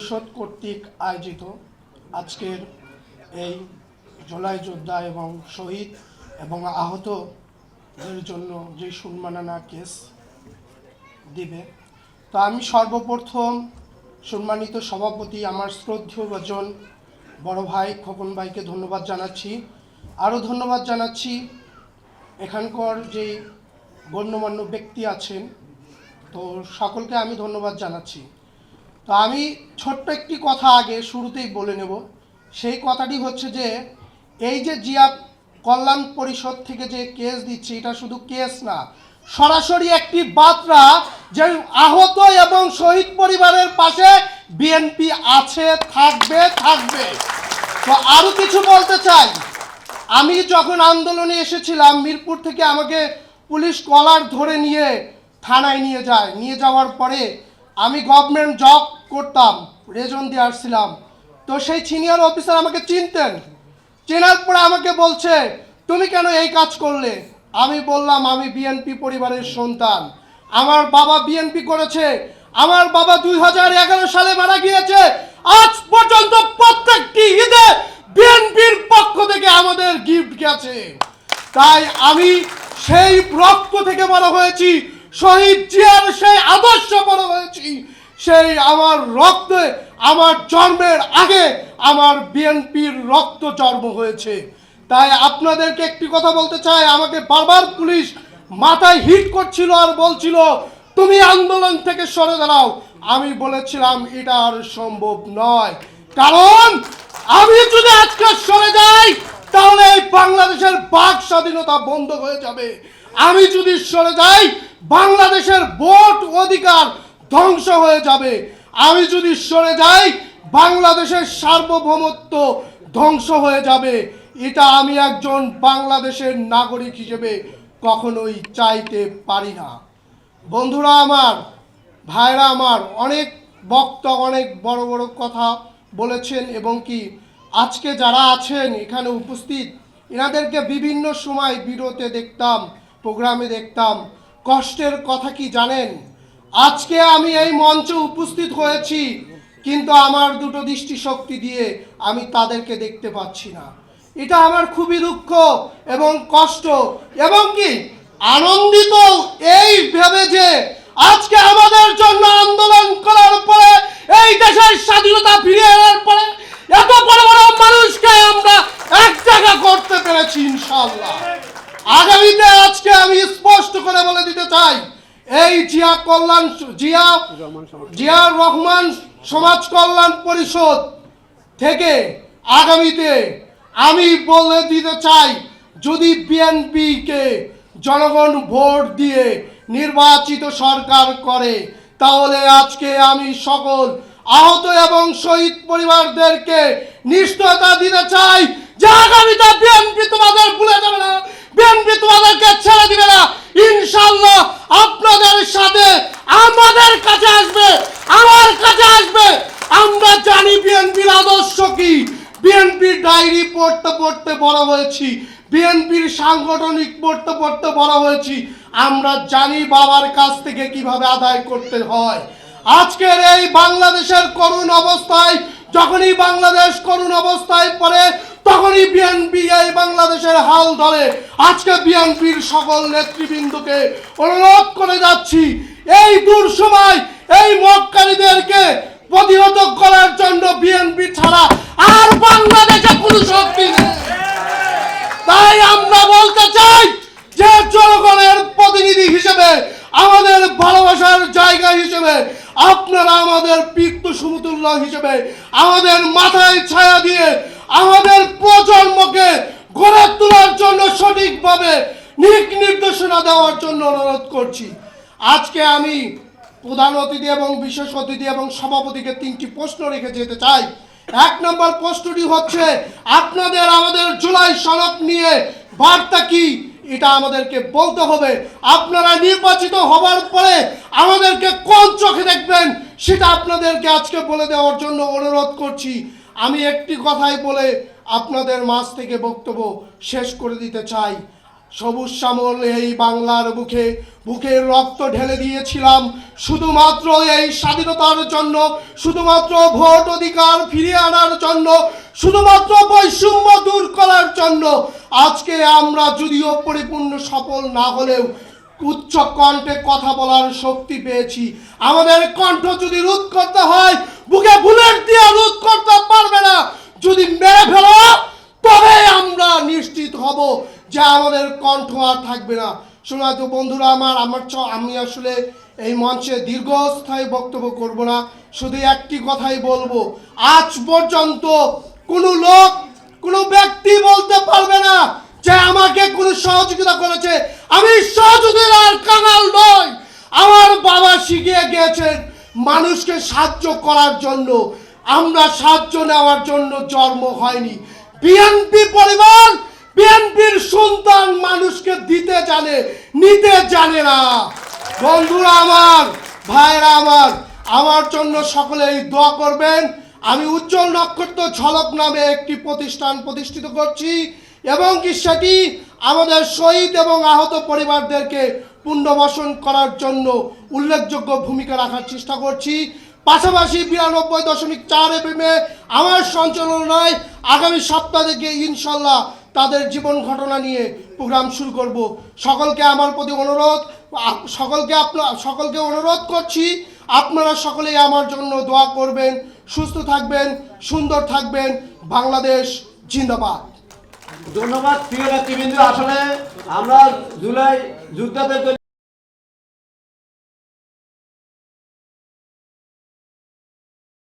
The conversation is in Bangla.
পরিষদ কর্তৃক আয়োজিত আজকের এই জুলাই যোদ্ধা এবং শহীদ এবং আহতদের জন্য যে সম্মাননা কেস দিবে, তো আমি সর্বপ্রথম সম্মানিত সভাপতি আমার শ্রদ্ধেয়ভাজন বড় ভাই খোকন ভাইকে ধন্যবাদ জানাচ্ছি। আরও ধন্যবাদ জানাচ্ছি এখানকার যে গণ্যমান্য ব্যক্তি আছেন, তো সকলকে আমি ধন্যবাদ জানাচ্ছি। তো আমি ছোট্ট একটি কথা আগে শুরুতেই বলে নেব। সেই কথাটি হচ্ছে যে এই যে জিয়া কল্যাণ পরিষদ থেকে যে কেস দিচ্ছে, এটা শুধু কেস না, সরাসরি একটি বার্তা যে আহত এবং শহীদ পরিবারের পাশে বিএনপি আছে, থাকবে। তো আরও কিছু বলতে চাই। আমি যখন আন্দোলনে এসেছিলাম, মিরপুর থেকে আমাকে পুলিশ কলার ধরে নিয়ে থানায় নিয়ে যাওয়ার পরে আমি গভর্নমেন্ট জব করতাম, রেজন দিয়ে আসছিলাম। তো সেই সিনিয়র অফিসার আমাকে চিনতেন, চেনার পরে আমাকে বলছে, তুমি কেন এই কাজ করলে? আমি বললাম, আমি বিএনপি পরিবারের সন্তান, আমার বাবা বিএনপি করেছে, আমার বাবা 2011 সালে মারা গিয়েছে। আজ পর্যন্ত প্রত্যেকটি ঈদে বিএনপির পক্ষ থেকে আমাদের গিফট গেছে। তাই আমি সেই রক্ত থেকে বড় হয়েছি, শহীদ জিয়ার সেই আদর্শ বড় হয়েছি, সেই আমার রক্তে, আমার জন্মের আগে আমার বিএনপির রক্ত জন্ম হয়েছে। তাই আপনাদেরকে একটি কথা বলতে চাই, আমাকে বারবার পুলিশ মাথায় হিট করছিল আর বলছিল, তুমি আন্দোলন থেকে সরে দাঁড়াও। আমি বলেছিলাম এটা আর সম্ভব নয়, কারণ আমি যদি আজকে সরে যাই তাহলে এই বাংলাদেশের বাক স্বাধীনতা বন্ধ হয়ে যাবে। আমি যদি সরে যাই বাংলাদেশের ভোট অধিকার ধ্বংস হয়ে যাবে। আমি যদি সরে যাই বাংলাদেশের সার্বভৌমত্ব ধ্বংস হয়ে যাবে। এটা আমি একজন বাংলাদেশের নাগরিক হিসেবে কখনোই চাইতে পারি না। বন্ধুরা আমার, ভাইরা আমার, অনেক বক্তা অনেক বড় বড় কথা বলেছেন এবং কি আজকে যারা আছেন এখানে উপস্থিত, এনাদেরকে বিভিন্ন সময় ভিডিওতে দেখতাম, প্রোগ্রামে দেখতাম। কষ্টের কথা কি জানেন? আজকে আমি এই মঞ্চে উপস্থিত হয়েছি, কিন্তু আমার দুটো দৃষ্টিশক্তি দিয়ে আমি তাদেরকে দেখতে পাচ্ছি না। এটা আমার খুবই দুঃখ এবং কষ্ট এবং কি আনন্দিত এই ভেবে যে আজকে আমাদের জন্য আন্দোলন করার পরে, এই দেশের স্বাধীনতা ফিরে আনার পরে এত বড় বড় মানুষকে আমরা এক জায়গা করতে পেরেছি ইনশাআল্লাহ। আগামীতে আজকে আমি স্পষ্ট করে বলে দিতে চাই, এই জিয়া রহমান সমাজ কল্যাণ পরিষদ থেকে আগামীতে আমি বলে দিতে চাই, যদি বিএনপিকে জনগণ ভোট দিয়ে নির্বাচিত সরকার করে, তাহলে আজকে আমি সকল আহত এবং শহীদ পরিবারদেরকে নিশ্চয়তা দিতে চাই যে আগামীতে বিএনপি তোমাদের ভুলে যাবে না, বিএনপি তোমাদেরকে ছেড়ে দিবে না। ইনশাআল্লাহ আপনাদের সাথে আমাদের কাছে আসবে, আমার কাছে আসবে। আমরা জানি বিএনপির আদর্শ কি, বিএনপির ডায়েরি পড়তে পড়তে বড় হয়েছি, বিএনপির সাংগঠনিক পড়তে পড়তে বড় হয়েছি। আমরা জানি বাবার কাছ থেকে কিভাবে আদায় করতে হয়। আজকের এই বাংলাদেশের করুণ অবস্থায়, যখনই বাংলাদেশ করুণ অবস্থায় পড়ে, তখনই বিএনপি এই বাংলাদেশের হাল ধরে। আজকে বিএনপির সকল নেতৃবৃন্দকে অনুরোধ করে যাচ্ছি, এই দুঃসময় এই মক্কারীদেরকে প্রতিহত করার জন্য বিএনপি ছাড়া আর বাংলাদেশে কোনো শক্তি নেই। তাই আমরা বলতে চাই যে জনগণের প্রতিনিধি হিসেবে, আমাদের ভালোবাসার জায়গা হিসেবে, আপনারা আমাদের পিতৃ সমতুল্য হিসেবে আমাদের মাথায় ছায়া দিয়ে আমাদের প্রজন্মকে গড়ে তোলার জন্য সঠিকভাবে নির্দেশনা দেওয়ার জন্য অনুরোধ করছি। আজকে আমি প্রধান অতিথি এবং বিশেষ অতিথি এবং সভাপতিকে 3টি প্রশ্ন রেখে যেতে চাই। 1 নম্বর প্রশ্নটি হচ্ছে, আপনাদের আমাদের জুলাই সনদ নিয়ে বার্তা কি, এটা আমাদেরকে বলতে হবে। আপনারা নির্বাচিত হবার পরে আমাদেরকে কোন চোখে দেখবেন, সেটা আপনাদেরকে আজকে বলে দেওয়ার জন্য অনুরোধ করছি। আমি একটি কথাই বলে আপনাদের মাঝ থেকে বক্তব্য শেষ করে দিতে চাই। সবুজ শ্যামল এই বাংলার বুকে বুকের রক্ত ঢেলে দিয়েছিলাম শুধুমাত্র এই স্বাধীনতার জন্য, শুধুমাত্র ভোট অধিকার ফিরিয়ে আনার জন্য, শুধুমাত্র বৈষম্য দূর করার জন্য। আজকে আমরা যদিও পরিপূর্ণ সফল না হলেও উচ্চ কণ্ঠে কথা বলার শক্তি পেয়েছি। আমাদের কণ্ঠ যদি রোধ করতে হয়, বুকে বুলেট দিয়ে রোধ করতে পারবে না। যদি মেরে ফেলো তবে আমরা নিশ্চিত হব যে আমাদের কণ্ঠ আর থাকবে না। শোনা তো বন্ধুরা আমি আসলে এই মঞ্চে দীর্ঘস্থায়ী বক্তব্য করব না, শুধু একটি কথাই বলবো। আজ পর্যন্ত কোনো লোক, কোনো ব্যক্তি বলতে পারবে না যে আমাকে কোনো সহযোগিতা করেছে। আমি সহযোগিতার কাঙাল নই। আমার বাবা শিখিয়ে গিয়েছেন মানুষকে সাহায্য করার জন্য। আমরা সাহায্য নেওয়ার জন্য জন্ম হয়নি। বিএনপি পরিবার, বিএনপির সন্তান মানুষকে দিতে জানে, নিতে জানে না। বন্ধুরা আমার, ভাইরা আমার জন্য সকলেই দোয়া করবেন। আমি উজ্জ্বল নক্ষত্র ঝলক নামে একটি প্রতিষ্ঠান প্রতিষ্ঠিত করছি এবং কি সেটি আমাদের শহীদ এবং আহত পরিবারদেরকে পুনর্বাসন করার জন্য উল্লেখযোগ্য ভূমিকা রাখার চেষ্টা করছি। পাশাপাশি 92.4 FM-এ আমার সঞ্চালনায় আগামী সপ্তাহ থেকে ইনশাল্লাহ তাদের জীবন ঘটনা নিয়ে প্রোগ্রাম শুরু করব। সকলকে আমার প্রতি অনুরোধ, সকলকে অনুরোধ করছি আপনারা সকলেই আমার জন্য দোয়া করবেন। সুস্থ থাকবেন, সুন্দর থাকবেন। বাংলাদেশ জিন্দাবাদ। ধন্যবাদ প্রিয় নেতৃবৃন্দ। আসলে আমরা জুলাই যোদ্ধাদের